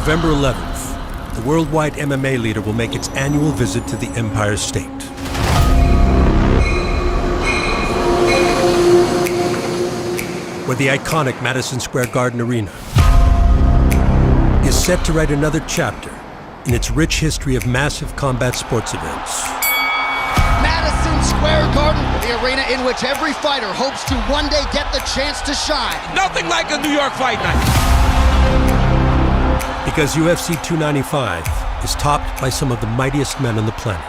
November 11th, the worldwide MMA leader will make its annual visit to the Empire State. Where the iconic Madison Square Garden Arena is set to write another chapter in its rich history of massive combat sports events. Madison Square Garden, the arena in which every fighter hopes to one day get the chance to shine. Nothing like a New York fight night. Because UFC 295 is topped by some of the mightiest men on the planet.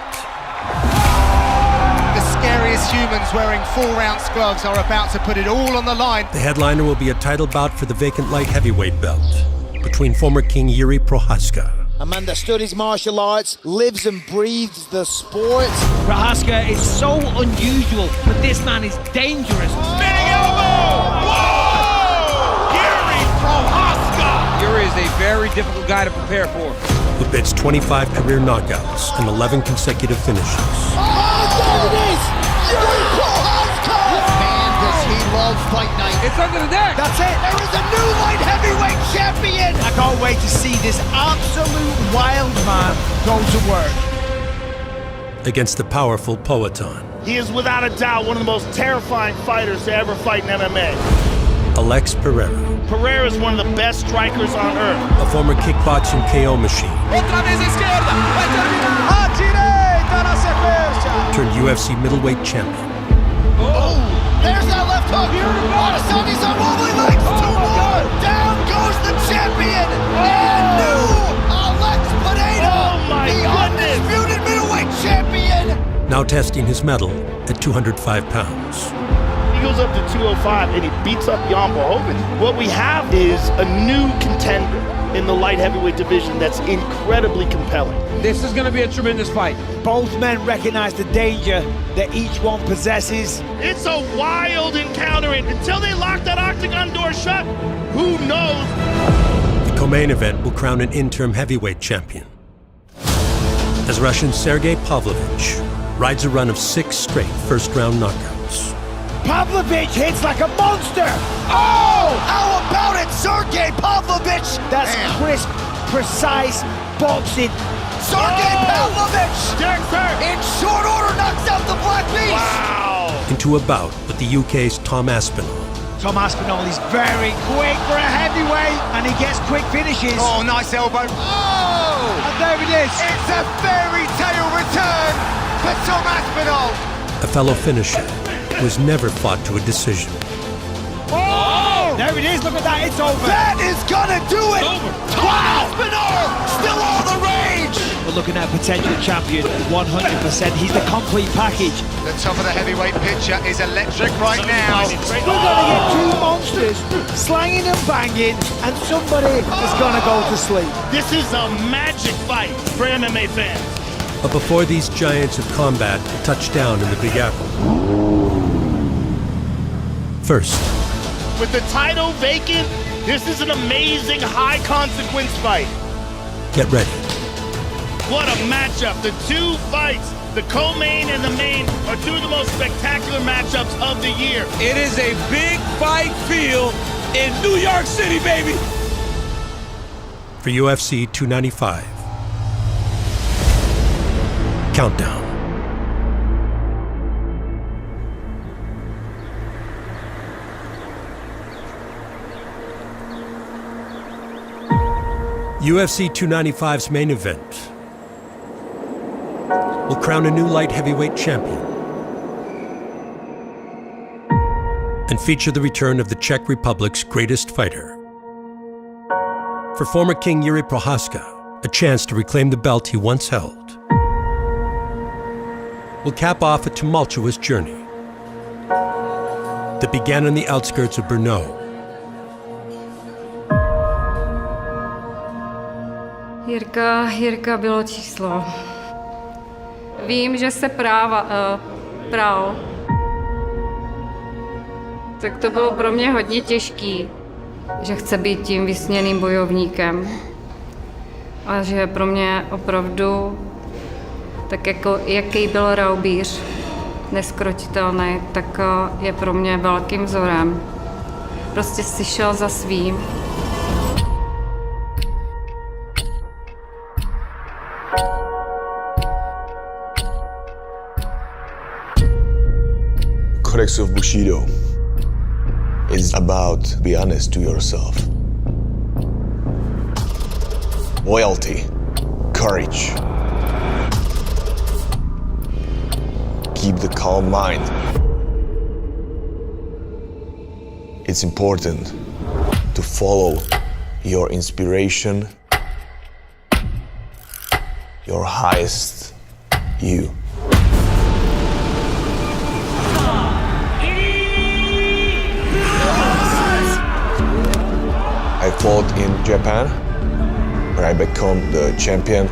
The scariest humans wearing 4-ounce gloves are about to put it all on the line. The headliner will be a title bout for the vacant light heavyweight belt between former King Yuri Prochazka. A man that studies martial arts, lives and breathes the sport. Prochazka is so unusual, but this man is dangerous. Spinning elbow! Whoa! Yuri Prochazka! Yuri is a very difficult guy to prepare for. Who bits 25 career knockouts and 11 consecutive finishes. Oh, there it is! Yuri Prochazka! Man, does he love fight night. It's under the deck! That's it! There is a new light heavyweight champion! I can't wait to see this absolute wild man go to work. Against the powerful Poatan. He is without a doubt one of the most terrifying fighters to ever fight in MMA. Alex Pereira. Pereira is one of the best strikers on earth. A former kickboxing KO machine. Outra vez esquerda! Vai terminar! A direita na sequência! Turned UFC middleweight champion. Oh! There's that left hook! Adesanya's on wobbly legs! 2-1! Down goes the champion! And new Alex Pereira! Oh my the goodness! undisputed middleweight champion! Now testing his mettle at 205 pounds. He goes up to 205 and he beats up Jan Verhoeven. What we have is a new contender in the light heavyweight division that's incredibly compelling. This is going to be a tremendous fight. Both men recognize the danger that each one possesses. It's a wild encounter, and until they lock that octagon door shut, who knows? The co-main event will crown an interim heavyweight champion, as Russian Sergey Pavlovich rides a run of 6 straight first-round knockouts. Pavlovich hits like a monster! Oh! How about it, Sergey Pavlovich? That's crisp, precise boxing. Sergey Pavlovich! In short order knocks out the Black Beast! Wow! Into a bout with the UK's Tom Aspinall. Tom Aspinall is very quick for a heavyweight, and he gets quick finishes. Oh, nice elbow. Oh! And there it is. It's a fairy tale return for Tom Aspinall. A fellow finisher who has never fought to a decision. Oh! There it is, look at that, it's over. That is gonna do it! Over. Tom Aspinall still all the rage! We're looking at a potential champion, 100%. He's the complete package. The top of the heavyweight picture is electric right now. We're gonna get 2 monsters slanging and banging, and somebody is gonna go to sleep. This is a magic fight for MMA fans. But before these giants of combat touch down in the Big Apple. First, With the title vacant, this is an amazing high-consequence fight. get ready. What a matchup. The 2 fights, the co-main and the main, are 2 of the most spectacular matchups of the year. It is a big fight field in New York City, baby! For UFC 295. Countdown. UFC 295's main event will crown a new light heavyweight champion and feature the return of the Czech Republic's greatest fighter. For former King Yuri Prochazka, a chance to reclaim the belt he once held. Will cap off a tumultuous journey that began on the outskirts of Brno. Jirka bylo číslo. Vím, že se pral. Tak to bylo pro mě hodně těžký, že chce být tím vysněným bojovníkem. A že je pro mě opravdu, tak jako jaký byl raubíř, neskrotitelný, tak je pro mě velkým vzorem. Prostě si šel za svým. Codex of Bushido is about be honest to yourself. Loyalty, courage. Keep the calm mind. It's important to follow your inspiration, your highest you. I fought in Japan, where I became the champion.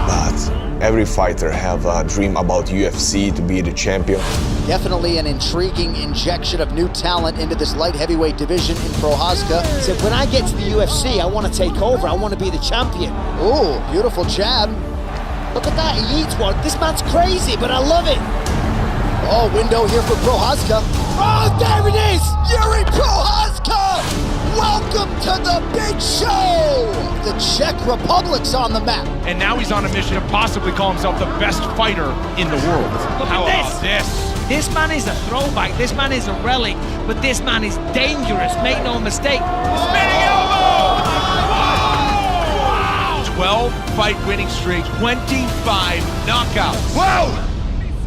But every fighter have a dream about UFC to be the champion. Definitely an intriguing injection of new talent into this light heavyweight division in Prochazka. He said, when I get to the UFC, I want to take over. I want to be the champion. Ooh, beautiful jab. Look at that, he eats one. This man's crazy, but I love it. Oh, window here for Prochazka. Oh, there it is! Yuri Prochazka! Welcome to the big show! The Czech Republic's on the map. And now he's on a mission to possibly call himself the best fighter in the world. Look How at about this? This man is a throwback. This man is a relic. But this man is dangerous. Make no mistake. Spinning elbow! Wow! 12-fight winning streak, 25 knockouts. Whoa!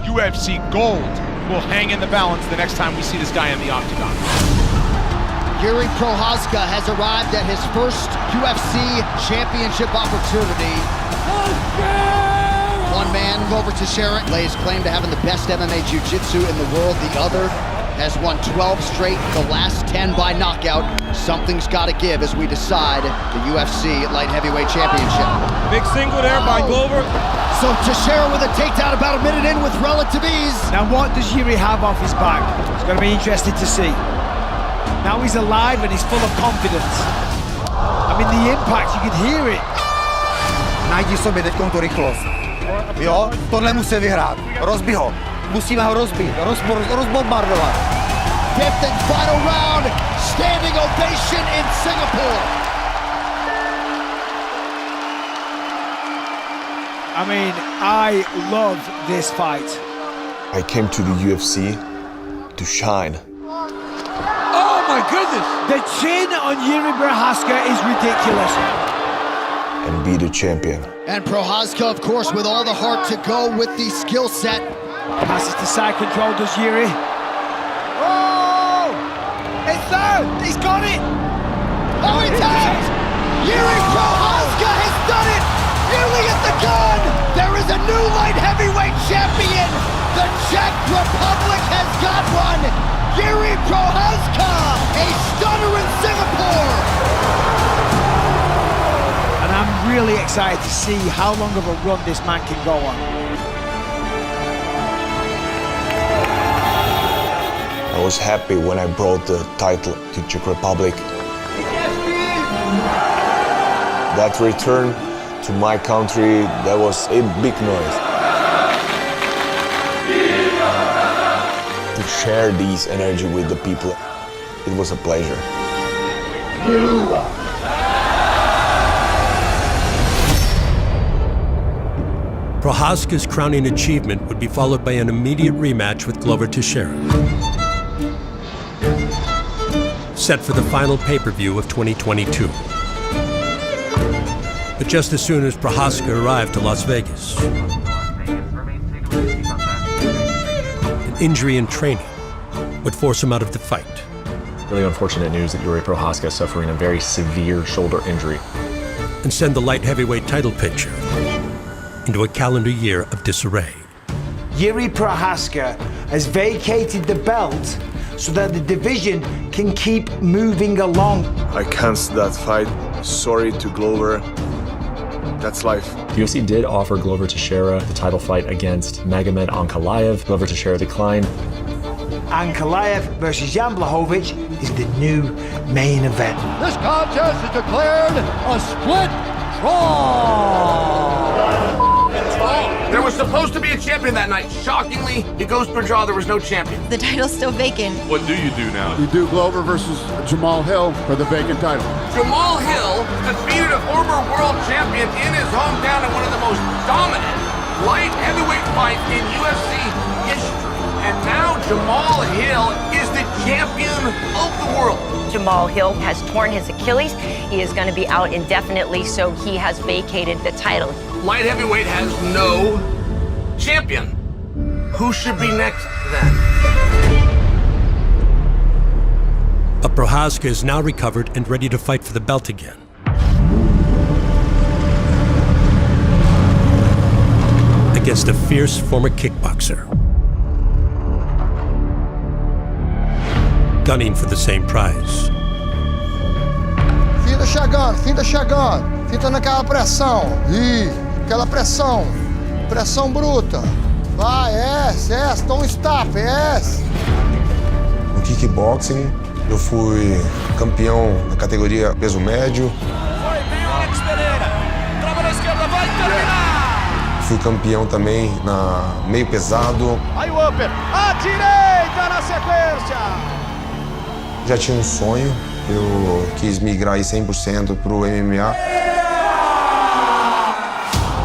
UFC gold will hang in the balance the next time we see this guy in the octagon. Yuri Prochazka has arrived at his first UFC championship opportunity. One man, Glover Teixeira, lays claim to having the best MMA jiu-jitsu in the world. The other has won 12 straight, the last 10 by knockout. Something's got to give as we decide the UFC light heavyweight championship. Big single there by Glover. So Teixeira with a takedown about a minute in with relative ease. Now what does Yuri have off his back? It's going to be interesting to see. Now he's alive and he's full of confidence. I mean, the impact, you can hear it. Najdi sobě teďkon tu rychlost. Jo, tohle musí vyhrát. Rozbij ho. Musíme ho rozbít, rozbombardovat. Fifth and final round, standing ovation in Singapore. I mean, I love this fight. I came to the UFC to shine. Oh my goodness! The chin on Yuri Prochazka is ridiculous. And be the champion. And Prochazka, of course, with all the heart to go with the skill set. Passes to side control, does Yuri. Oh! It's there! He's got it! Oh, he tagged! Yuri Prochazka has done it! Nearly at the gun! There is a new light heavyweight champion! The Czech Republic has got one! Yuri Prochazka! A stunner in Singapore! And I'm really excited to see how long of a run this man can go on. I was happy when I brought the title to Czech Republic. That return to my country, that was a big noise. To share this energy with the people, it was a pleasure. Prochazka's crowning achievement would be followed by an immediate rematch with Glover Teixeira, set for the final pay-per-view of 2022. But just as soon as Prochazka arrived to Las Vegas, an injury in training would force him out of the fight. Really unfortunate news that Yuri Prochazka is suffering a very severe shoulder injury. And send the light heavyweight title picture into a calendar year of disarray. Yuri Prochazka has vacated the belt so that the division can keep moving along. I canceled that fight. Sorry to Glover. That's life. UFC did offer Glover Teixeira the title fight against Magomed Ankalaev. Glover Teixeira declined. Ankalaev versus Jan Blachowicz is the new main event. This contest is declared a split draw! There was supposed to be a champion that night. Shockingly, it goes for a draw. There was no champion. The title's still vacant. What do you do now? You do Glover versus Jamal Hill for the vacant title. Jamal Hill defeated a former light heavyweight fight in UFC history. And now Jamal Hill is the champion of the world. Jamal Hill has torn his Achilles. He is going to be out indefinitely, so he has vacated the title. Light heavyweight has no champion. Who should be next then? But Prochazka is now recovered and ready to fight for the belt again. Against a fierce former kickboxer. Gunning for the same prize. Finta chegando, finta chegando. Finta naquela pressão. Ih, aquela pressão. Pressão bruta. Vai, don't stop, No kickboxing, eu fui campeão na categoria peso médio. Foi bem o Alex Pereira. Trava na esquerda, vai terminar. Fui campeão também na meio pesado. Aí o upper, à direita na sequência. Já tinha um sonho, eu quis migrar aí 100% pro MMA.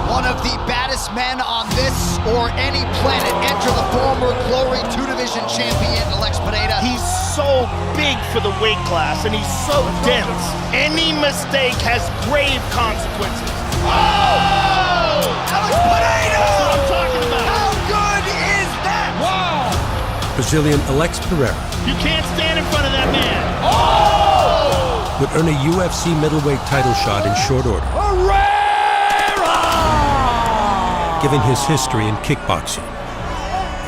One of the baddest men on this or any planet enter the former Glory 2-division champion, Alex Pereira. He's so big for the weight class, and he's so dense. Any mistake has grave consequences. Oh! Alex Pereira! That's what I'm talking about. How good is that? Wow! Brazilian Alex Pereira You can't stand in front of that man. Oh! would earn a UFC middleweight title shot in short order. Given his history in kickboxing,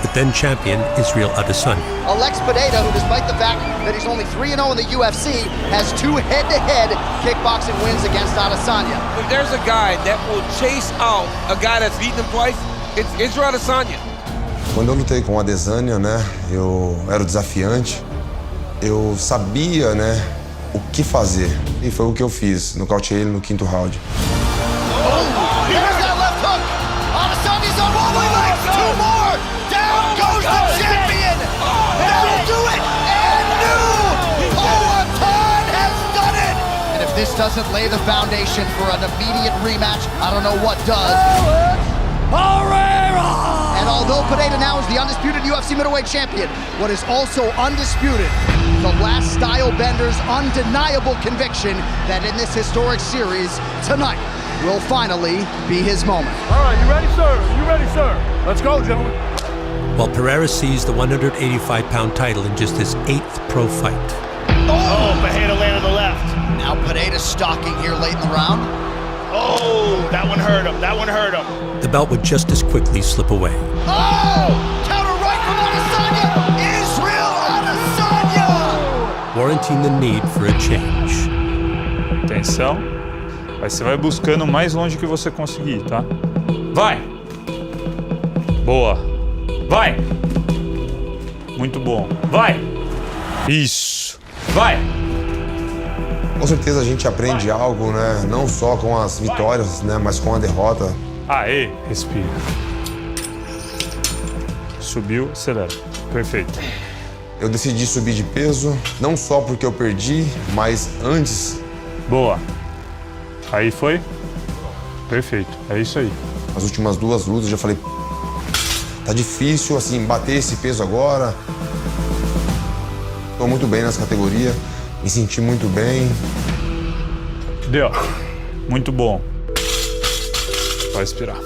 with then champion Israel Adesanya. Alex Pereira, who despite the fact that he's only 3-0 in the UFC, has 2 head-to-head kickboxing wins against Adesanya. If there's a guy that will chase out a guy that's beaten him twice, it's Israel Adesanya. Quando eu lutei com a Adesanya, né, eu era o desafiante, eu sabia, né, o que fazer. E foi o que eu fiz, nocauteei ele no 5º round. Here's that left hook. Adesanya's on rolling legs. 2 more. Down goes the champion. That'll do it. And new Poatan has done it. And if this doesn't lay the foundation for an immediate rematch, I don't know what does. And although Pereira now is the undisputed UFC middleweight champion, what is also undisputed, the last style bender's undeniable conviction that in this historic series, tonight, will finally be his moment. All right, you ready, sir? You ready, sir? Let's go, gentlemen. While Pereira seized the 185-pound title in just his 8th pro fight. Oh, Pereira landed the left. Now Pereira stalking here late in the round. Oh, that one hurt him. That one hurt him. The belt would just as quickly slip away. Oh! Counter right from Adesanya! Israel Adesanya! Warranting the need for a change. Atenção. Aí você vai buscando o mais longe que você conseguir, tá? Vai! Boa! Vai! Muito bom. Vai! Isso! Vai! Com certeza a gente aprende algo, né? Não só com as vitórias, né? Mas com a derrota. Aê! Respira. Subiu, acelera. Perfeito. Eu decidi subir de peso, não só porque eu perdi, mas antes. Boa. Aí foi? Perfeito. É isso aí. As últimas 2 lutas eu já falei, tá difícil assim bater esse peso agora. Tô muito bem nessa categoria, me senti muito bem. Deu. Muito bom. Vai respirar.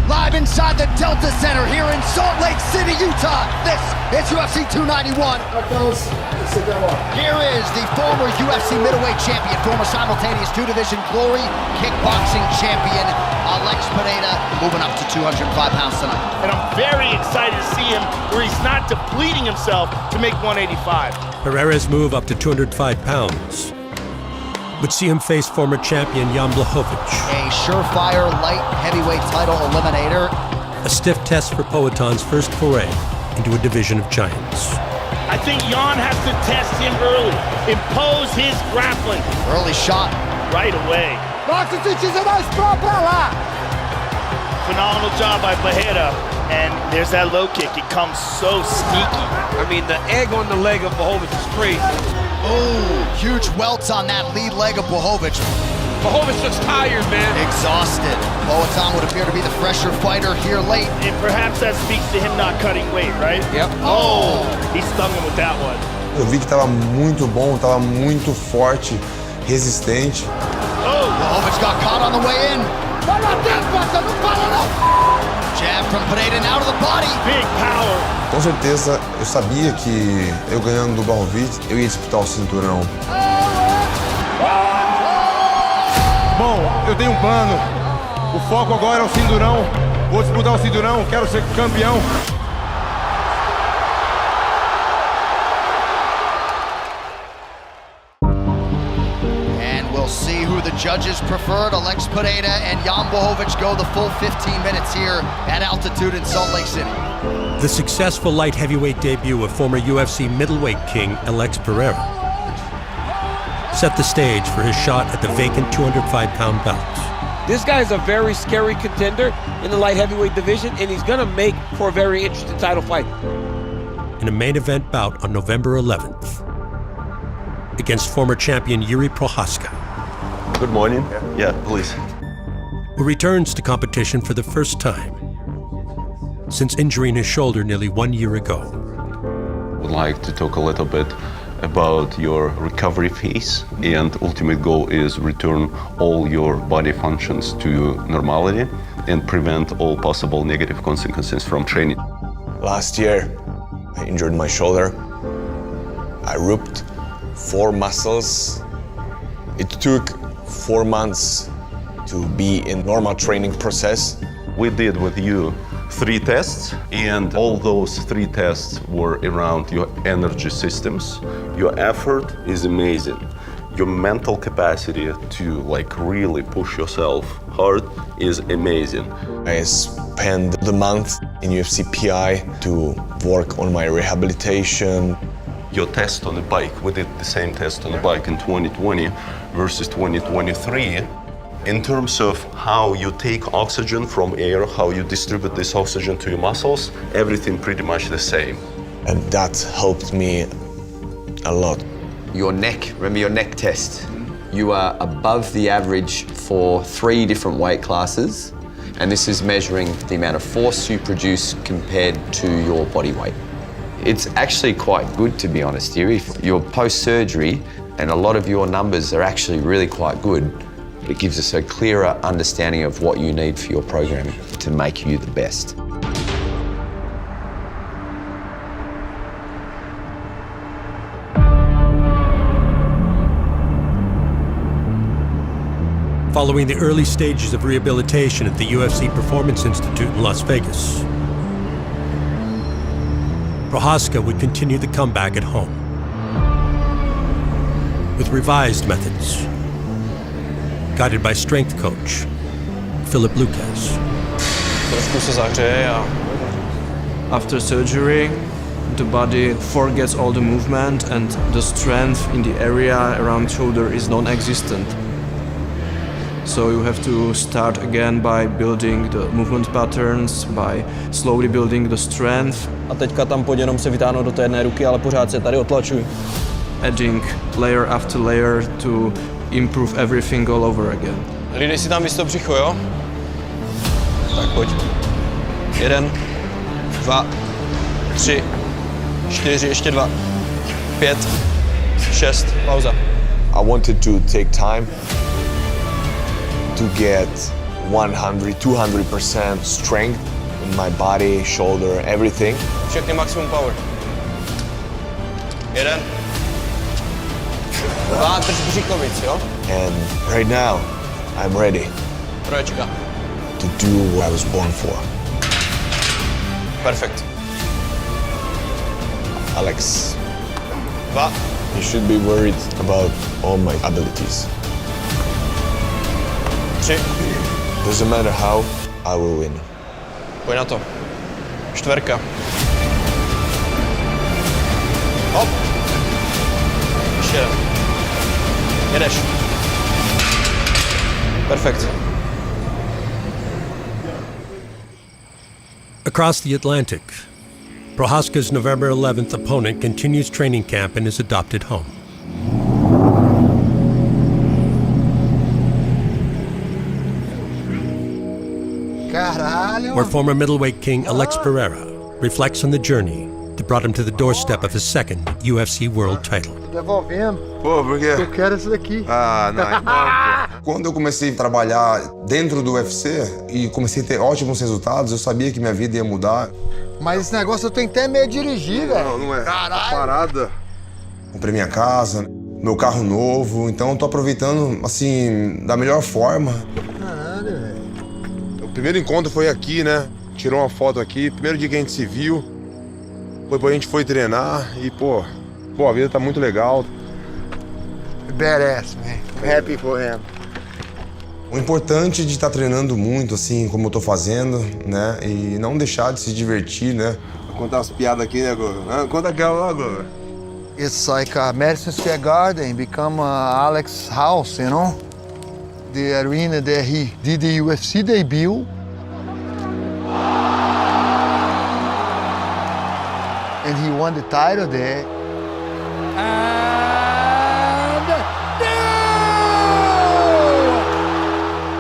Live inside the Delta Center here in Salt Lake City, Utah. This is UFC 291. Here is the former UFC middleweight champion, former simultaneous 2-division Glory kickboxing champion, Alex Pereira, moving up to 205 pounds tonight. And I'm very excited to see him where he's not depleting himself to make 185. Pereira's move up to 205 pounds would see him face former champion Jan Blachowicz. A surefire light heavyweight title eliminator. A stiff test for Poatan's first foray into a division of giants. I think Jan has to test him early, impose his grappling. Early shot. Right away. Phenomenal job by Pereira. And there's that low kick. It comes so sneaky. I mean, the egg on the leg of Blachowicz is crazy. Oh, huge welts on that lead leg of Blachowicz. Blachowicz looks tired, man. Exhausted. Boatan would appear to be the fresher fighter here late. And perhaps that speaks to him not cutting weight, right? Yep. Oh, he stung him with that one. Eu vi que estava muito bom, estava muito forte, resistente. Oh, Blachowicz got caught on the way in. Jab from Pereira and out of the body. Big power. Com certeza, eu sabia que eu ganhando do Blachowicz, eu ia disputar o cinturão. Bom, eu dei um plano. O foco agora é o cinturão. Vou disputar o cinturão, quero ser campeão. And we'll see who the judges preferred. Alex Pereira and Jan Blachowicz go the full 15 minutes here at altitude in Salt Lake City. The successful light heavyweight debut of former UFC middleweight king Alex Pereira set the stage for his shot at the vacant 205-pound belt. This guy is a very scary contender in the light heavyweight division, and he's gonna make for a very interesting title fight. In a main event bout on November 11th against former champion Yuri Prochazka. Good morning. Yeah, please. Who returns to competition for the first time since injuring his shoulder nearly 1 year ago. Would like to talk a little bit about your recovery phase, and ultimate goal is return all your body functions to normality and prevent all possible negative consequences from training. Last year, I injured my shoulder. I ripped 4 muscles. It took 4 months to be in normal training process. We did with you 3 tests, and all those 3 tests were around your energy systems. Your effort is amazing. Your mental capacity to really push yourself hard is amazing. I spent the month in UFC PI to work on my rehabilitation. Your test on the bike, we did the same test on the bike in 2020 versus 2023. In terms of how you take oxygen from air, how you distribute this oxygen to your muscles, everything pretty much the same. And that helped me a lot. Your neck, remember your neck test? You are above the average for 3 different weight classes, and this is measuring the amount of force you produce compared to your body weight. It's actually quite good, to be honest, Yuri. You're post-surgery, and a lot of your numbers are actually really quite good. It gives us a clearer understanding of what you need for your programming to make you the best. Following the early stages of rehabilitation at the UFC Performance Institute in Las Vegas, Prochazka would continue the comeback at home with revised methods, guided by strength coach Philip Lucas. Trošku se zahřeje a after surgery, the body forgets all the movement and the strength in the area around shoulder is non-existent. So you have to start again by building the movement patterns, by slowly building the strength. A teďka tam pojď jenom se vytáhnout do té jedné ruky, ale pořád se tady otlačuj. Adding layer after layer to improve everything all over again. Hlídej si tam místo břicho, jo? Tak pojď. 1, 2, 3, 4, ještě 2, 5, 6, pauza. I wanted to take time to get 100-200% strength in my body, shoulder, everything. Všechny maximum power. 1, 2, drž břicho víc, jo? And right now, I'm ready Troječka. to do what I was born for. Perfect. Alex, 2. you should be worried about all my abilities. 3. Doesn't matter how, I will win. Pojď na to. 4. Hop. Ještě jeden. Jedeš. Perfekt. Across the Atlantic, Prochazka's November 11th opponent continues training camp in his adopted home. where former middleweight king Alex Pereira reflects on the journey that brought him to the doorstep of his second UFC world title. Devolvendo. Pô, por quê? Eu quero isso daqui. Ah, não, então, quando eu comecei a trabalhar dentro do UFC e comecei a ter ótimos resultados, eu sabia que minha vida ia mudar. Mas esse negócio eu tenho até medo de dirigir, velho. Não é. Caralho. Parada. Comprei minha casa, meu carro novo, então eu tô aproveitando, assim, da melhor forma. Caralho, velho. O primeiro encontro foi aqui, né? Tirou uma foto aqui, primeiro dia que a gente se viu. Depois a gente foi treinar e, pô, a vida tá muito legal. Badass, man. I'm happy for him. O importante de estar treinando muito, assim, como eu tô fazendo, né? E não deixar de se divertir, né? Vou contar umas piadas aqui, né, Glover? Conta aquela lá, Glover. It's like Madison Square Garden become Alex's house, you know? The arena that he did the UFC debut. And he won the title there.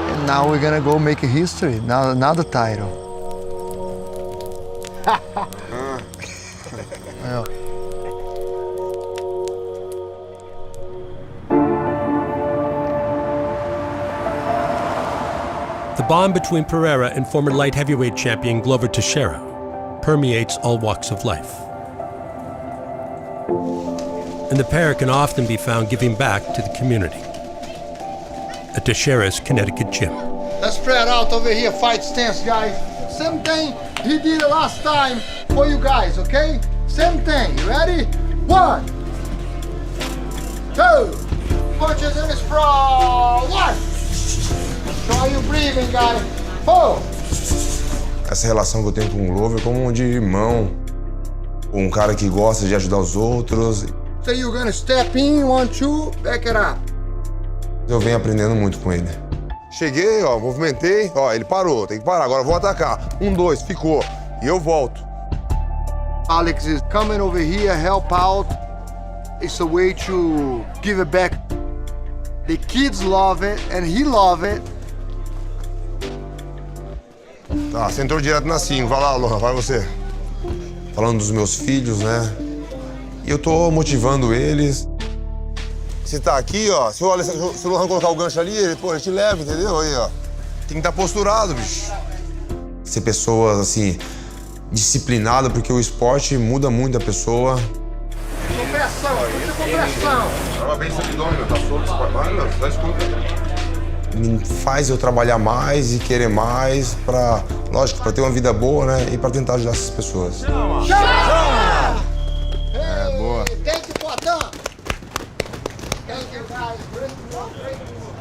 And now we're gonna go make a history. Now the title. Well. The bond between Pereira and former light heavyweight champion Glover Teixeira permeates all walks of life. And the pair can often be found giving back to the community at Teixeira's Connecticut gym. Let's spread out over here, fight stance, guys. Same thing he did last time for you guys, okay? Same thing, you ready? 1, 2, punches in the sprawl, 1. Show you breathing, guys. 4. Essa relação que eu tenho com o Glover é como de irmão, um cara que gosta de ajudar os outros. So you're gonna step in, 1, 2, back it up. Eu venho aprendendo muito com ele. Cheguei, ó, movimentei, ó, ele parou, tem que parar, agora eu vou atacar. 1, 2, ficou. E eu volto. Alex is coming over here, help out. It's a way to give it back. The kids love it, and he love it. Tá, você entrou direto na 5, vai lá, Lohan, vai você. Falando dos meus filhos, né? E eu tô motivando eles. Se tá aqui, ó, se o Lohan colocar o gancho ali, ele te leva, entendeu? Aí, ó. Tem que estar posturado, bicho. Ser pessoas, assim, disciplinadas, porque o esporte muda muito a pessoa. Compressão, muita compressão. Tava bem sabidão, meu, tá solto, vai, meu, só escuta. Me faz eu trabalhar mais e querer mais pra, lógico, pra ter uma vida boa, né? E pra tentar ajudar essas pessoas. Chama! É, boa. Thank you, Potão. Thank you, guys. Great work, great work.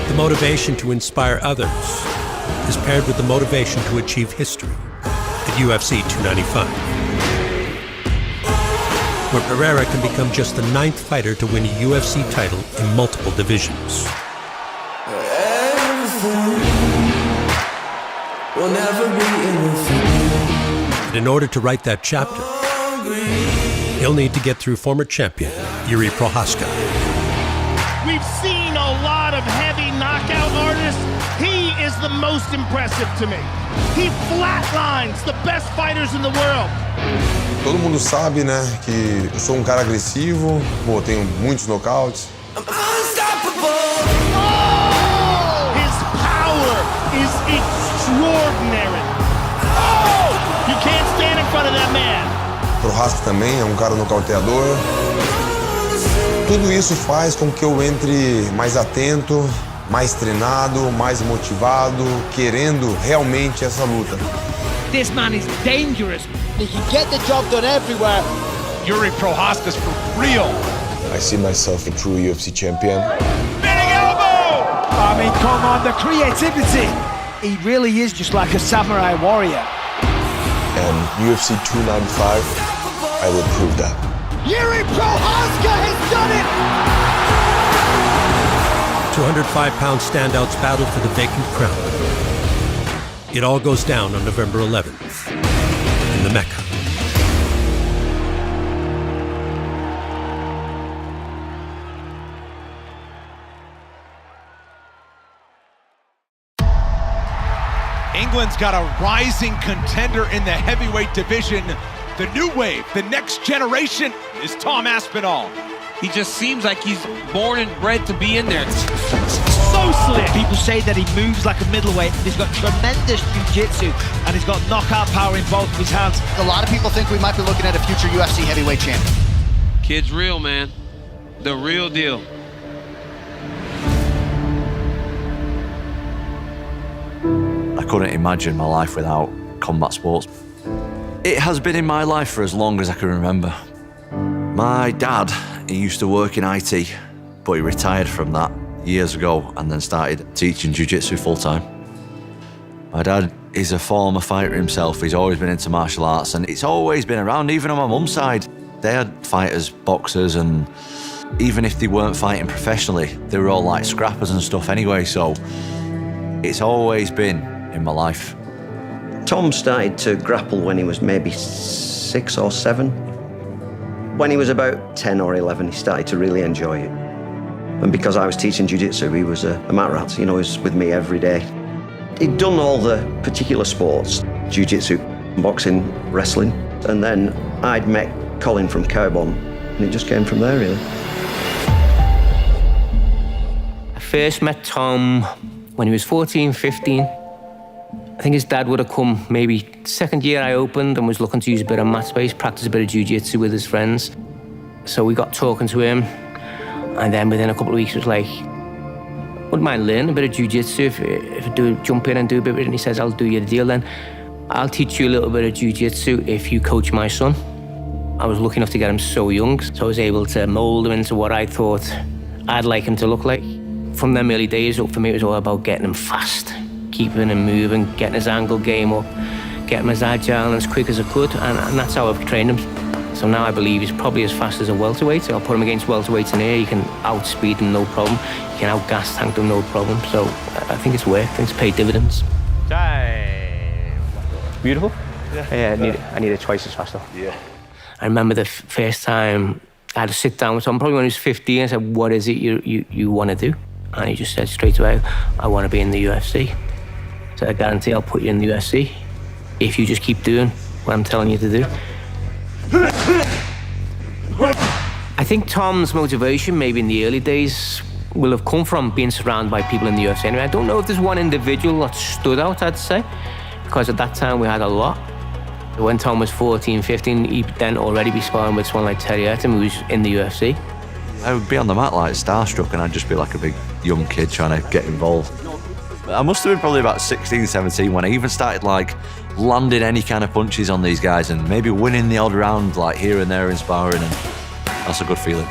The motivation to inspire others is paired with the motivation to achieve history at UFC 295, where Pereira can become just the 9th fighter to win a UFC title in multiple divisions. And in order to write that chapter, he'll need to get through former champion Yuri Prochazka. We've seen a lot of heavy knockout artists. He is the most impressive to me. He flatlines the best fighters in the world. Todo mundo sabe, né, que eu sou um cara agressivo, pô, tenho muitos nocautes. His power is extraordinary. Oh! You can't stand in front of that man. Prochazka também é um cara nocauteador. Tudo isso faz com que eu entre mais atento, mais treinado, mais motivado, querendo realmente essa luta. This man is dangerous. He can get the job done everywhere. Yuri Prochazka's for real. I see myself a true UFC champion. Big elbow! I mean, come on, the creativity. He really is just like a samurai warrior. And UFC 295, I will prove that. Yuri Prochazka has done it! 205-pound standouts battle for the vacant crown. It all goes down on November 11th in the Mecca. England's got a rising contender in the heavyweight division. The new wave, the next generation is Tom Aspinall. He just seems like he's born and bred to be in there. So slick. People say that he moves like a middleweight. He's got tremendous jiu-jitsu and he's got knockout power in both of his hands. A lot of people think we might be looking at a future UFC heavyweight champion. Kid's real, man. The real deal. I couldn't imagine my life without combat sports. It has been in my life for as long as I can remember. My dad, he used to work in IT, but he retired from that years ago and then started teaching jiu-jitsu full-time. My dad is a former fighter himself. He's always been into martial arts and it's always been around, even on my mum's side. They had fighters, boxers, and even if they weren't fighting professionally, they were all like scrappers and stuff anyway, so it's always been in my life. Tom started to grapple when he was maybe 6 or 7. When he was about 10 or 11, he started to really enjoy it. And because I was teaching jiu-jitsu, he was a mat rat, you know, he was with me every day. He'd done all the particular sports, jiu-jitsu, boxing, wrestling, and then I'd met Colin from Carbon, and it just came from there, really. I first met Tom when he was 14, 15. I think his dad would have come maybe second year I opened and was looking to use a bit of mat space, practice a bit of jiu-jitsu with his friends. So we got talking to him, and then within a couple of weeks it was like, wouldn't mind learning a bit of jiu-jitsu if I do jump in and do a bit of it. And he says, I'll do you the deal then. I'll teach you a little bit of jiu-jitsu if you coach my son. I was lucky enough to get him so young, so I was able to mold him into what I thought I'd like him to look like. From them early days up, for me, it was all about getting him fast, keeping him moving, getting his angle game up, getting him as agile and as quick as I could, and that's how I've trained him. So now I believe he's probably as fast as a welterweight. I'll put him against welterweights in here, you can outspeed him, no problem. You can outgas tank them, no problem. So I think it's worked, I think it's paid dividends. Time. Beautiful? Yeah, I need it twice as fast though. Yeah. I remember the first time I had to sit down with someone, probably when he was 15, I said, what is it you want to do? And he just said straight away, I want to be in the UFC. So I guarantee I'll put you in the UFC if you just keep doing what I'm telling you to do. I think Tom's motivation, maybe in the early days, will have come from being surrounded by people in the UFC. Anyway, I don't know if there's one individual that stood out, I'd say, because at that time we had a lot. When Tom was 14, 15, he'd then already be sparring with someone like Terry Etim, who was in the UFC. I would be on the mat like starstruck and I'd just be like a big young kid trying to get involved. I must have been probably about 16, 17 when I even started like landing any kind of punches on these guys and maybe winning the odd round like here and there in sparring, and that's a good feeling.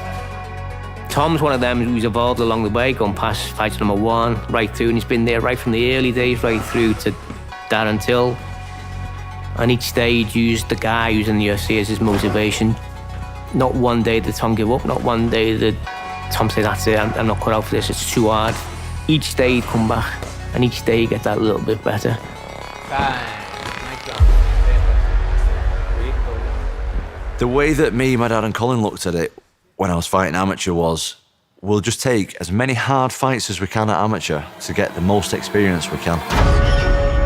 Tom's one of them who's evolved along the way, gone past fight number 1, right through, and he's been there right from the early days, right through to Darren Till. And each day he'd use the guy who's in the UFC as his motivation. Not one day did Tom give up, not one day did Tom say, that's it, I'm not cut out for this, it's too hard. Each day he'd come back, and each day he'd get that little bit better. The way that me, my dad and Colin looked at it when I was fighting amateur was, we'll just take as many hard fights as we can at amateur to get the most experience we can.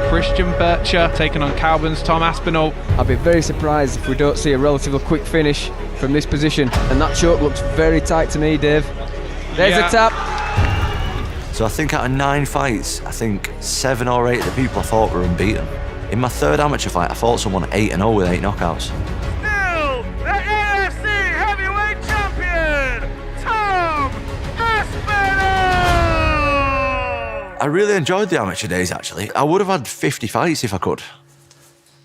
Christian Bircher taking on Calvin's Tom Aspinall. I'd be very surprised if we don't see a relatively quick finish from this position. And that choke looks very tight to me, Dave. There's a tap. So I think out of 9 fights, I think 7 or 8 of the people I fought were unbeaten. In my 3rd amateur fight, I fought someone 8-0 with 8 knockouts. Still the UFC heavyweight champion, Tom Aspinall! I really enjoyed the amateur days, actually. I would have had 50 fights if I could.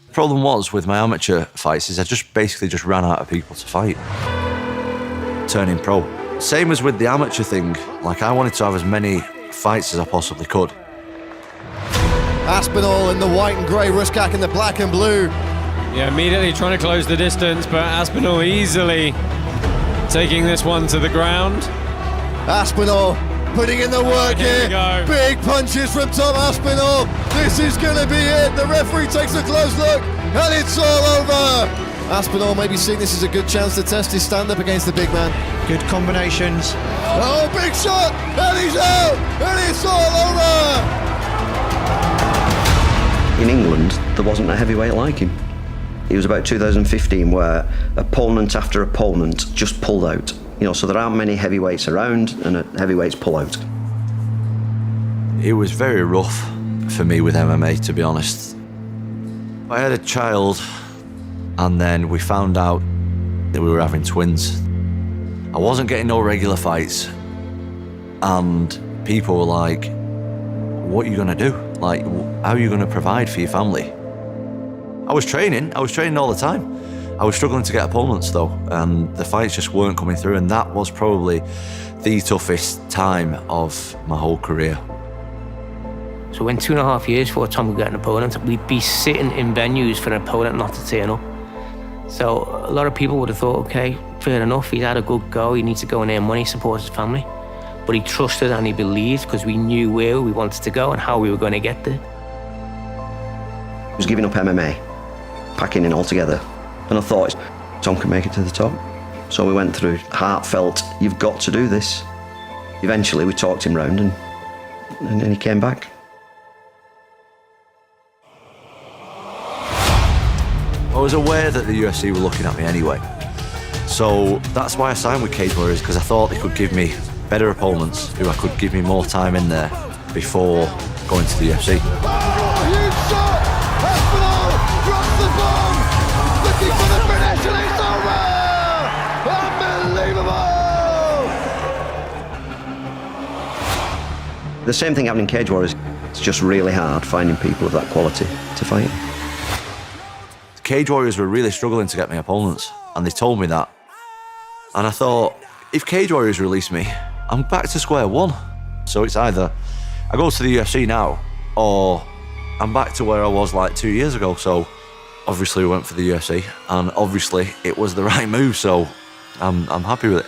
The problem was with my amateur fights is I basically just ran out of people to fight. Turning pro. Same as with the amateur thing, like I wanted to have as many fights as I possibly could. Aspinall in the white and grey, Ruskak in the black and blue. Yeah, immediately trying to close the distance, but Aspinall easily taking this one to the ground. Aspinall putting in the work here. Big punches from Tom Aspinall. This is going to be it. The referee takes a close look, and it's all over. Aspinall maybe seeing this as a good chance to test his stand-up against the big man. Good combinations. Oh, big shot, and he's out, and it's all over. In England, there wasn't a heavyweight like him. It was about 2015 where opponent after opponent just pulled out. You know, so there aren't many heavyweights around, and heavyweights pull out. It was very rough for me with MMA, to be honest. I had a child, and then we found out that we were having twins. I wasn't getting no regular fights, and people were like, what are you gonna do? Like, how are you gonna provide for your family? I was training all the time. I was struggling to get opponents though, and the fights just weren't coming through, and that was probably the toughest time of my whole career. So in 2.5 years before Tom could get an opponent, we'd be sitting in venues for an opponent not to turn up. So a lot of people would have thought, okay, fair enough, he's had a good go, he needs to go and earn money, support his family. But he trusted and he believed because we knew where we wanted to go and how we were going to get there. He was giving up MMA, packing in altogether. And I thought, Tom can make it to the top. So we went through heartfelt, you've got to do this. Eventually we talked him round and then he came back. I was aware that the UFC were looking at me anyway. So that's why I signed with Cage Warriors, because I thought they could give me better opponents who I could give me more time in there before going to the UFC. Huge shot! Aspinall drops the bomb! Looking for the finish and it's over! Unbelievable! The same thing happened in Cage Warriors. It's just really hard finding people of that quality to fight. Cage Warriors were really struggling to get me opponents, and they told me that. And I thought, if Cage Warriors release me, I'm back to square one. So it's either I go to the UFC now, or I'm back to where I was like 2 years ago. So obviously we went for the UFC, and obviously it was the right move, so I'm happy with it.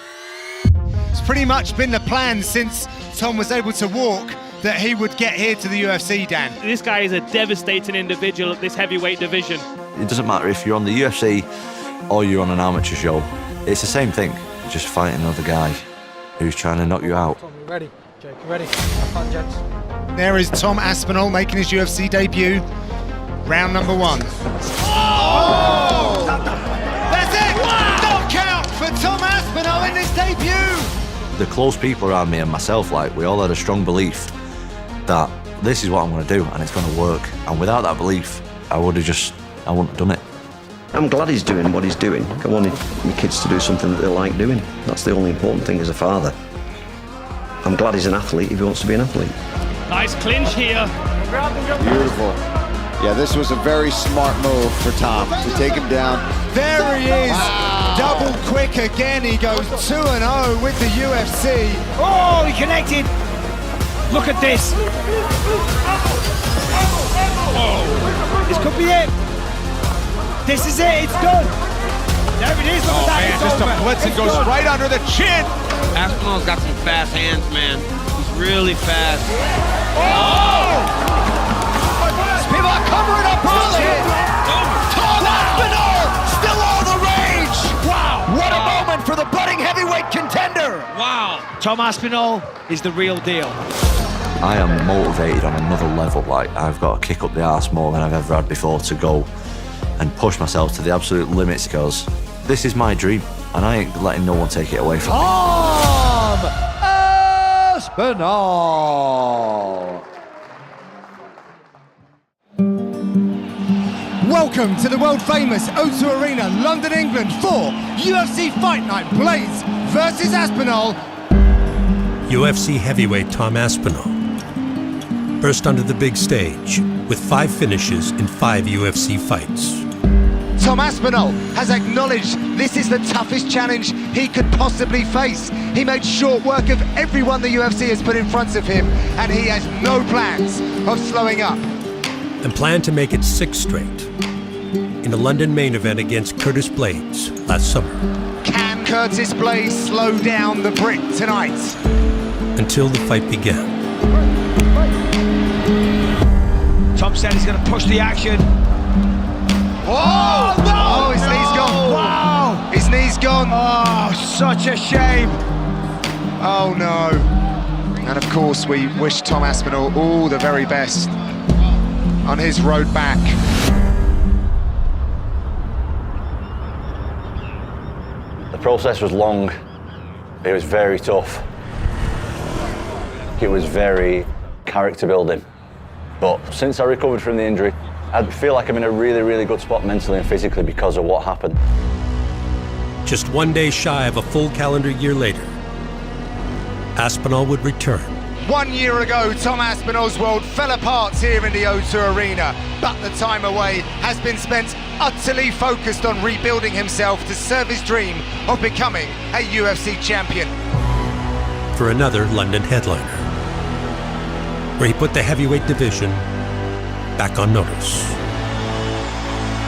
It's pretty much been the plan since Tom was able to walk that he would get here to the UFC, Dan. This guy is a devastating individual at this heavyweight division. It doesn't matter if you're on the UFC or you're on an amateur show. It's the same thing, just fighting another guy who's trying to knock you out. Tom, you ready? Jake, you ready? Have fun, gents. There is Tom Aspinall making his UFC debut. Round number one. Oh! That's it! Wow! Knockout for Tom Aspinall in his debut! The close people around me and myself, like, we all had a strong belief that this is what I'm going to do and it's going to work. And without that belief, I wouldn't have done it. I'm glad he's doing what he's doing. I wanted my kids to do something that they like doing. That's the only important thing as a father. I'm glad he's an athlete if he wants to be an athlete. Nice clinch here. Beautiful. Yeah, this was a very smart move for Tom to take him down. There he is. Wow. Double quick again. He goes 2-0 with the UFC. Oh, he connected. Look at this. Oh, this could be it. This is it. It's done. There it is. Look at that. Man, just a blitz and goes right under the chin. Aspinall's got some fast hands, man. He's really fast. Oh! People are covering up early. Tom Aspinall still all the rage. Wow. What a moment for the budding heavyweight contender. Wow. Tom Aspinall is the real deal. I am motivated on another level. Like, I've got to kick up the arse more than I've ever had before to go and push myself to the absolute limits, because this is my dream and I ain't letting no one take it away from me. Tom Aspinall. Welcome to the world famous O2 Arena, London, England, for UFC Fight Night. Blades versus Aspinall. UFC heavyweight Tom Aspinall burst onto the big stage with 5 finishes in 5 UFC fights. Tom Aspinall has acknowledged this is the toughest challenge he could possibly face. He made short work of everyone the UFC has put in front of him, and he has no plans of slowing up. And planned to make it 6 straight in a London main event against Curtis Blades last summer. Can Curtis Blades slow down the Brit tonight? Until the fight began. Tom said he's going to push the action. Oh, no! Oh, his knee's gone. Wow! His knee's gone. Oh, such a shame. Oh, no. And of course, we wish Tom Aspinall all the very best. on his road back. The process was long. It was very tough. It was very character building. But since I recovered from the injury, I feel like I'm in a really, really good spot mentally and physically because of what happened. Just 1 day shy of a full calendar year later, Aspinall would return. 1 year ago, Tom Aspinall's world fell apart here in the O2 Arena, but the time away has been spent utterly focused on rebuilding himself to serve his dream of becoming a UFC champion. For another London headliner, where he put the heavyweight division back on notice.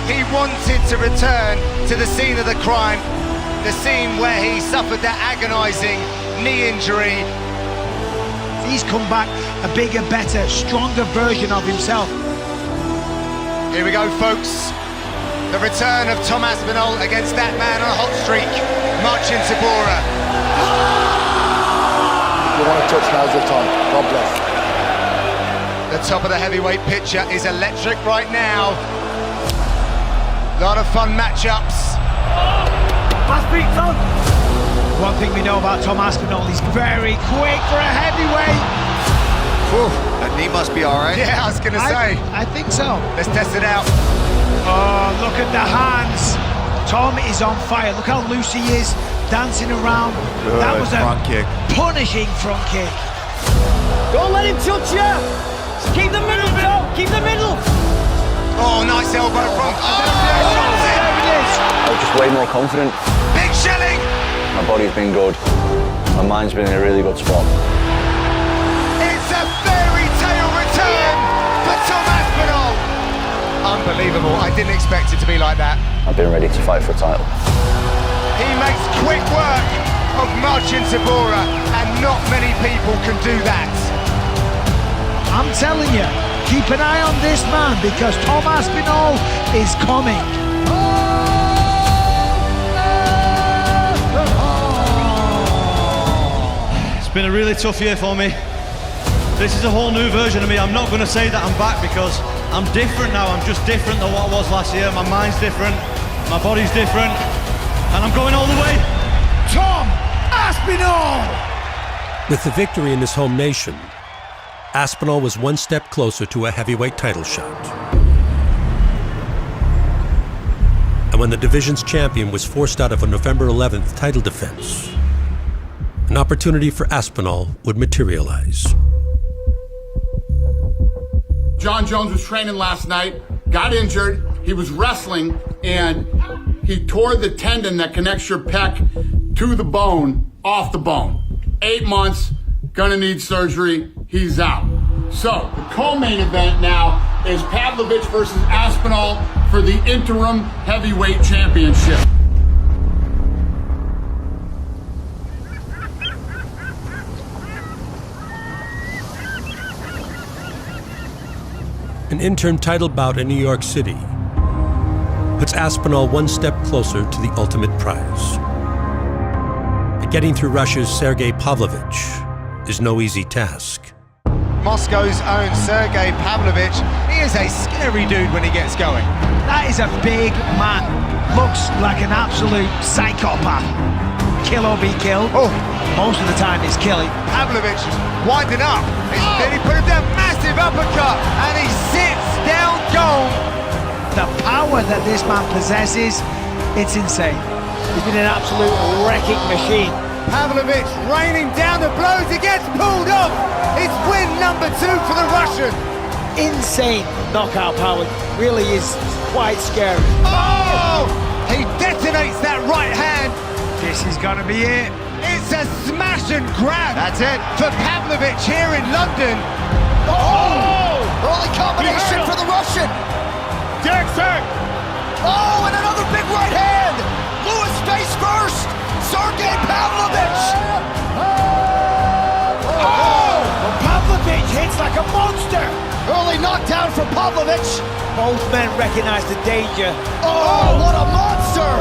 He wanted to return to the scene of the crime, the scene where he suffered that agonising knee injury. He's come back a bigger, better, stronger version of himself. Here we go, folks. The return of Tom Aspinall against that man on a hot streak, Marcin Tybura. You want to touch, now's your time. God bless. The top of the heavyweight picture is electric right now. A lot of fun matchups. Last beat, Tom. One thing we know about Tom Aspinall, he's very quick for a heavyweight. Whew, that knee must be all right. Yeah, I was going to say. I think so. Let's test it out. Oh, look at the hands. Tom is on fire. Look how loose he is, dancing around. Good that was a front kick. Punishing front kick. Don't let him touch you. Keep the middle, Joe. Keep the middle. Oh, nice elbow from. Oh, there it is. I was just way more confident. Big shelling. My body's been good. My mind's been in a really good spot. It's a fairy tale return for Tom Aspinall. Unbelievable. I didn't expect it to be like that. I've been ready to fight for a title. He makes quick work of Marcin Tybura, and not many people can do that. I'm telling you, keep an eye on this man because Tom Aspinall is coming. It's been a really tough year for me. This is a whole new version of me. I'm not going to say that I'm back because I'm different now. I'm just different than what I was last year. My mind's different, my body's different, and I'm going all the way. Tom Aspinall! With the victory in his home nation, Aspinall was one step closer to a heavyweight title shot. And when the division's champion was forced out of a November 11th title defense, an opportunity for Aspinall would materialize. John Jones was training last night, got injured, he was wrestling, and he tore the tendon that connects your pec to the bone, off the bone. 8 months, gonna need surgery, he's out. So, the co-main event now is Pavlovich versus Aspinall for the interim heavyweight championship. An interim title bout in New York City puts Aspinall one step closer to the ultimate prize. But getting through Russia's Sergei Pavlovich is no easy task. Moscow's own Sergei Pavlovich, he is a scary dude when he gets going. That is a big man. Looks like an absolute psychopath. Kill or be killed. Oh, most of the time he's killing. Pavlovich winding up. Then he put him down, massive uppercut, and he sits down gone. The power that this man possesses, it's insane. He's been an absolute wrecking machine. Pavlovich raining down the blows, he gets pulled off. It's win number 2 for the Russian. Insane knockout power, really is quite scary. Oh! He detonates that right hand. This is gonna be it. It's a smash and grab. That's it. For Pavlovich here in London. Oh! Early combination for the Russian. Derek's hurt. Oh, and another big right hand. Lewis face first. Sergei Pavlovich. Oh! Well, Pavlovich hits like a monster. Early knockdown for Pavlovich. Both men recognize the danger. Oh, what a monster.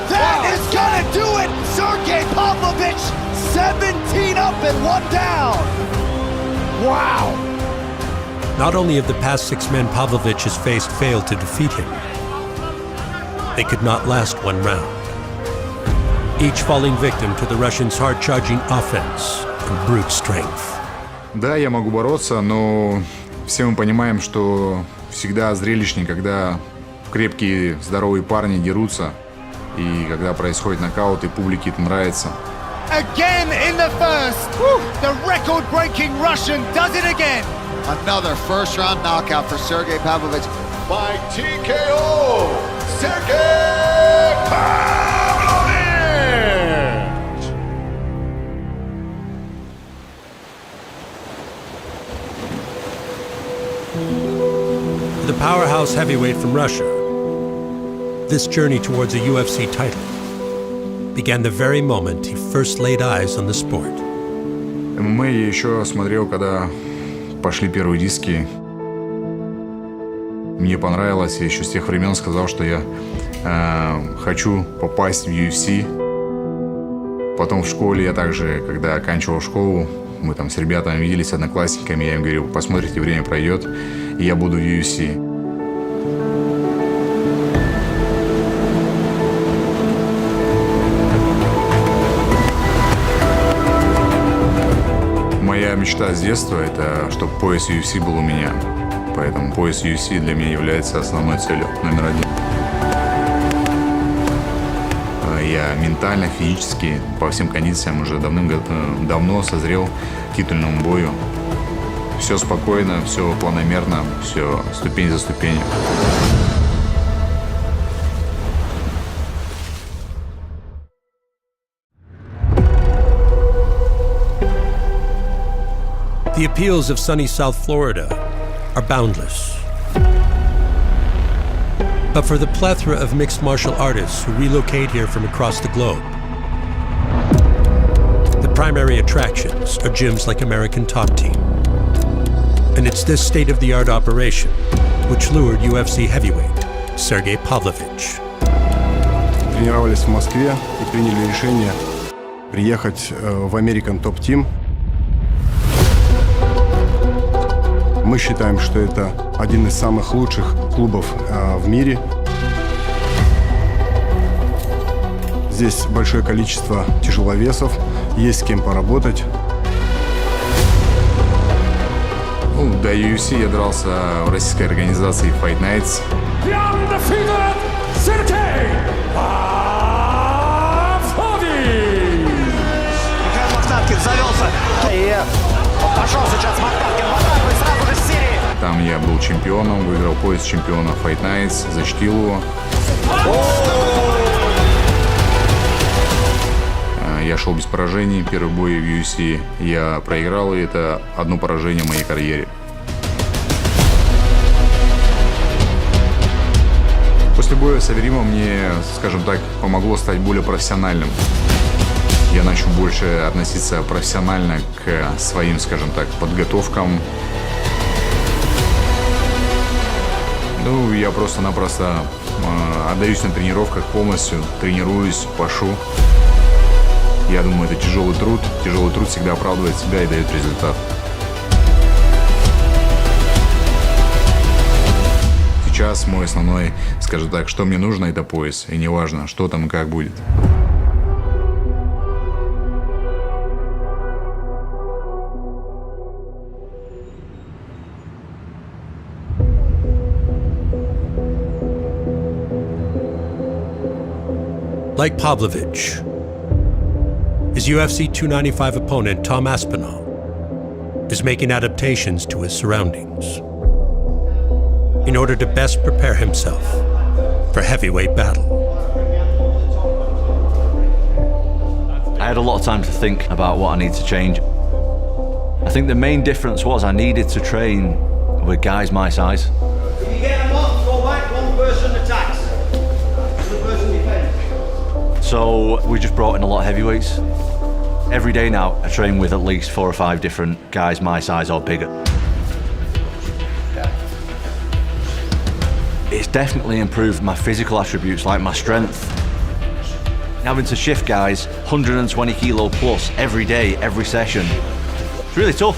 That is gonna do it! Sergei Pavlovich, 17 up and 1 down. Wow. Not only have the past 6 men Pavlovich has faced failed to defeat him, they could not last one round, each falling victim to the Russians' hard-charging offense and brute strength. Да, я могу бороться, но все мы понимаем, что всегда зрелищнее, когда крепкие, здоровые парни дерутся, и когда происходит нокаут, и публике это нравится. Again in the first, the record-breaking Russian does it again. Another first-round knockout for Sergey Pavlovich by TKO. Sergey Pavlovich! The powerhouse heavyweight from Russia, this journey towards a UFC title began the very moment he first laid eyes on the sport. ММА я еще смотрел, когда пошли первые диски. Мне понравилось, я еще с тех времен сказал, что я хочу попасть в UFC. Потом в школе я также, когда оканчивал школу, мы там с ребятами виделись, одноклассниками, я им говорил, посмотрите, время пройдет, и я буду в UFC. Моя мечта с детства – это чтобы пояс UFC был у меня. Поэтому пояс UFC для меня является основной целью, номер 1. Я ментально, физически, по всем кондициям уже давно созрел к титульному бою. Все спокойно, все планомерно, все ступень за ступенью. The appeals of sunny South Florida are boundless. But for the plethora of mixed martial artists who relocate here from across the globe, the primary attractions are gyms like American Top Team. And it's this state-of-the-art operation which lured UFC heavyweight Sergey Pavlovich. Тренировались в Москве и приняли решение приехать в American Top Team. Мы считаем, что это один из самых лучших клубов в мире. Здесь большое количество тяжеловесов, есть с кем поработать. До UFC я дрался в российской организации Fight Nights. Михаил Мохнаткин завелся. И пошел сейчас Мохнаткин в атаку и сразу же с серии. Там я был чемпионом, выиграл пояс чемпиона Fight Nights, защитил его. Я шел без поражений. Первый бой в UFC я проиграл, и это одно поражение в моей карьере. После боя с Аверимом мне, скажем так, помогло стать более профессиональным. Я начал больше относиться профессионально к своим, скажем так, подготовкам. Ну, я просто-напросто отдаюсь на тренировках полностью, тренируюсь, пашу. Я думаю, это тяжелый труд. Тяжелый труд всегда оправдывает себя и дает результат. Сейчас мой основной, скажем так, что мне нужно, это пояс. И неважно, что там и как будет. Like Pavlovich, his UFC 295 opponent, Tom Aspinall, is making adaptations to his surroundings in order to best prepare himself for heavyweight battle. I had a lot of time to think about what I need to change. I think the main difference was I needed to train with guys my size. If you get them off, go back, one person attacks. The person defends. So we just brought in a lot of heavyweights. Every day now, I train with at least 4 or 5 different guys my size or bigger. It's definitely improved my physical attributes, like my strength. Having to shift guys 120 kilo plus every day, every session, it's really tough.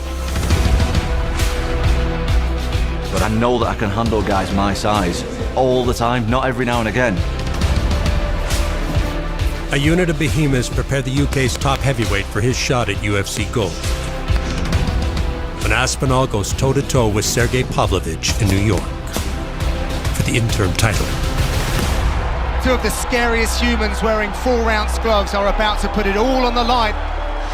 I know that I can handle guys my size all the time, not every now and again. A unit of behemoths prepared the UK's top heavyweight for his shot at UFC gold. When Aspinall goes toe-to-toe with Sergey Pavlovich in New York for the interim title. Two of the scariest humans wearing 4-ounce gloves are about to put it all on the line.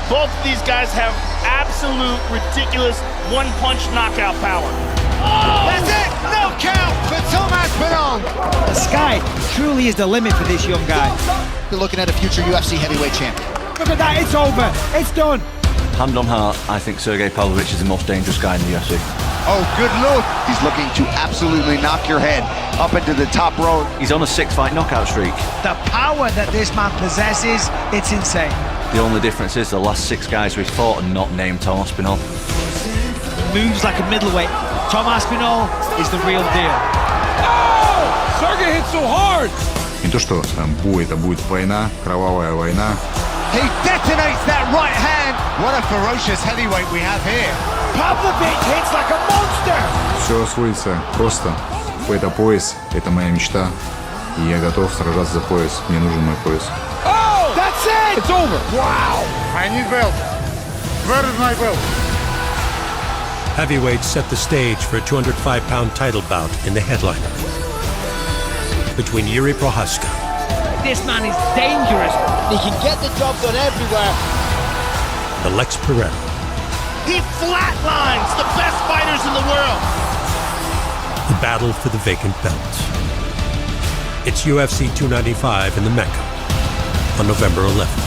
Both of these guys have absolute ridiculous one-punch knockout power. Oh! That's it! No count for Tom Aspinall! The sky truly is the limit for this young guy. You're looking at a future UFC heavyweight champion. Look at that, it's over, it's done. Hand on heart, I think Sergey Pavlovich is the most dangerous guy in the UFC. Oh, good lord! He's looking to absolutely knock your head up into the top row. He's on a 6-fight knockout streak. The power that this man possesses, it's insane. The only difference is the last 6 guys who he's fought are not named Tom Aspinall. Moves like a middleweight. Tom Aspinall is the real deal. Oh! Sergey hit so hard! Не то, что там бой, это будет война, кровавая война. He detonates that right hand. What a ferocious heavyweight we have here. Pavlovich hits like a monster. Все сводится просто. Это пояс, это моя мечта. И я готов сражаться за пояс. Мне нужен мой пояс. Oh! That's it! It's over. Wow! I need belt. Where is my belt? Heavyweights set the stage for a 205-pound title bout in the headliner between Yuri Prohaska. This man is dangerous. He can get the job done everywhere. The Lex Pereira. He flatlines the best fighters in the world. The battle for the vacant belt. It's UFC 295 in the Mecca on November 11th.